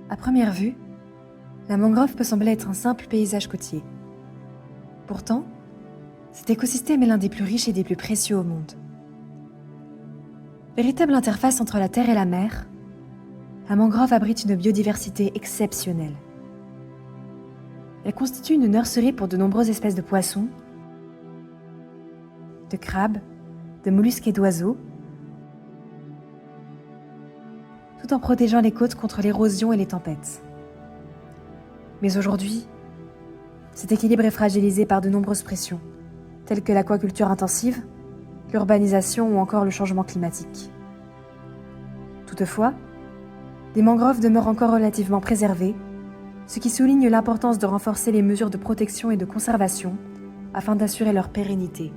À première vue, la mangrove peut sembler être un simple paysage côtier. Pourtant, cet écosystème est l'un des plus riches et des plus précieux au monde. Véritable interface entre la terre et la mer, la mangrove abrite une biodiversité exceptionnelle. Elle constitue une nurserie pour de nombreuses espèces de poissons, de crabes, de mollusques et d'oiseaux, tout en protégeant les côtes contre l'érosion et les tempêtes. Mais aujourd'hui, cet équilibre est fragilisé par de nombreuses pressions, telles que l'aquaculture intensive, l'urbanisation ou encore le changement climatique. Toutefois, les mangroves demeurent encore relativement préservées, ce qui souligne l'importance de renforcer les mesures de protection et de conservation afin d'assurer leur pérennité.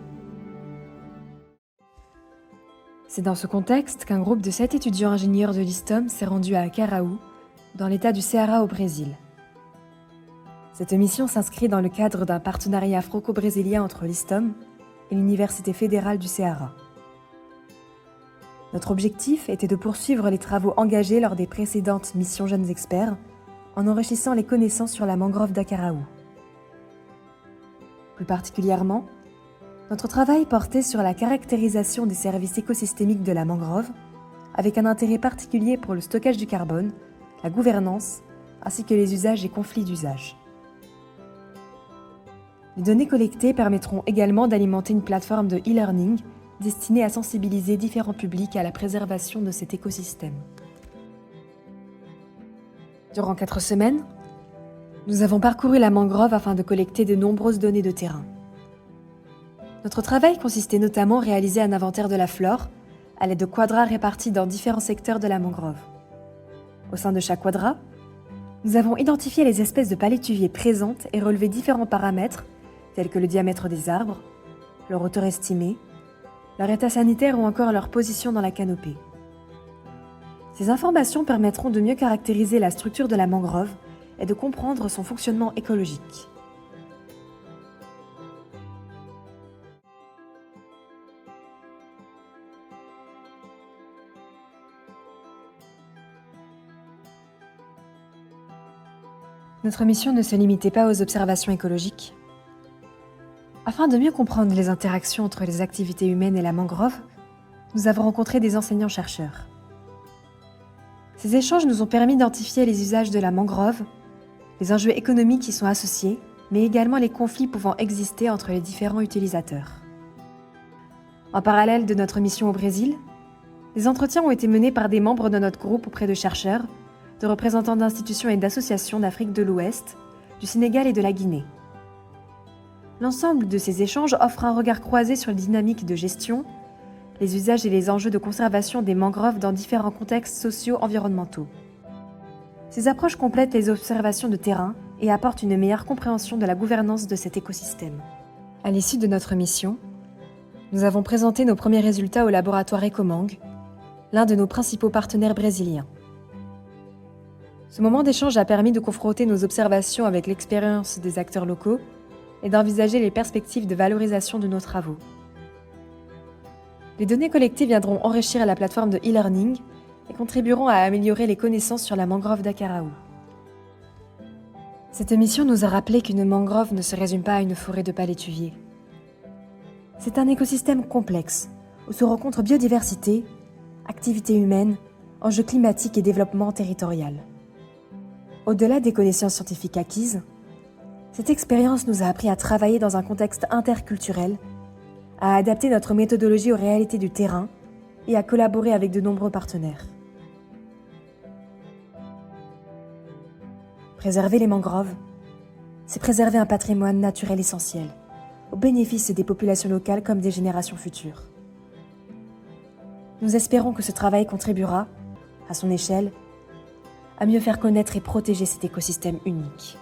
C'est dans ce contexte qu'un groupe de 7 étudiants ingénieurs de l'ISTOM s'est rendu à Acaraú, dans l'état du Ceará au Brésil. Cette mission s'inscrit dans le cadre d'un partenariat franco-brésilien entre l'ISTOM et l'Université fédérale du Ceará. Notre objectif était de poursuivre les travaux engagés lors des précédentes missions Jeunes Experts en enrichissant les connaissances sur la mangrove d'Acaraú. Plus particulièrement, notre travail portait sur la caractérisation des services écosystémiques de la mangrove, avec un intérêt particulier pour le stockage du carbone, la gouvernance, ainsi que les usages et conflits d'usage. Les données collectées permettront également d'alimenter une plateforme de e-learning destinée à sensibiliser différents publics à la préservation de cet écosystème. Durant 4 semaines, nous avons parcouru la mangrove afin de collecter de nombreuses données de terrain. Notre travail consistait notamment à réaliser un inventaire de la flore à l'aide de quadras répartis dans différents secteurs de la mangrove. Au sein de chaque quadra, nous avons identifié les espèces de palétuviers présentes et relevé différents paramètres tels que le diamètre des arbres, leur hauteur estimée, leur état sanitaire ou encore leur position dans la canopée. Ces informations permettront de mieux caractériser la structure de la mangrove et de comprendre son fonctionnement écologique. Notre mission ne se limitait pas aux observations écologiques. Afin de mieux comprendre les interactions entre les activités humaines et la mangrove, nous avons rencontré des enseignants-chercheurs. Ces échanges nous ont permis d'identifier les usages de la mangrove, les enjeux économiques qui sont associés, mais également les conflits pouvant exister entre les différents utilisateurs. En parallèle de notre mission au Brésil, des entretiens ont été menés par des membres de notre groupe auprès de chercheurs, de représentants d'institutions et d'associations d'Afrique de l'Ouest, du Sénégal et de la Guinée. L'ensemble de ces échanges offre un regard croisé sur les dynamiques de gestion, les usages et les enjeux de conservation des mangroves dans différents contextes socio-environnementaux. Ces approches complètent les observations de terrain et apportent une meilleure compréhension de la gouvernance de cet écosystème. À l'issue de notre mission, nous avons présenté nos premiers résultats au laboratoire Ecomang, l'un de nos principaux partenaires brésiliens. Ce moment d'échange a permis de confronter nos observations avec l'expérience des acteurs locaux et d'envisager les perspectives de valorisation de nos travaux. Les données collectées viendront enrichir la plateforme de e-learning et contribueront à améliorer les connaissances sur la mangrove d'Acaraú. Cette mission nous a rappelé qu'une mangrove ne se résume pas à une forêt de palétuviers. C'est un écosystème complexe où se rencontrent biodiversité, activités humaines, enjeux climatiques et développement territorial. Au-delà des connaissances scientifiques acquises, cette expérience nous a appris à travailler dans un contexte interculturel, à adapter notre méthodologie aux réalités du terrain et à collaborer avec de nombreux partenaires. Préserver les mangroves, c'est préserver un patrimoine naturel essentiel, au bénéfice des populations locales comme des générations futures. Nous espérons que ce travail contribuera, à son échelle, à mieux faire connaître et protéger cet écosystème unique.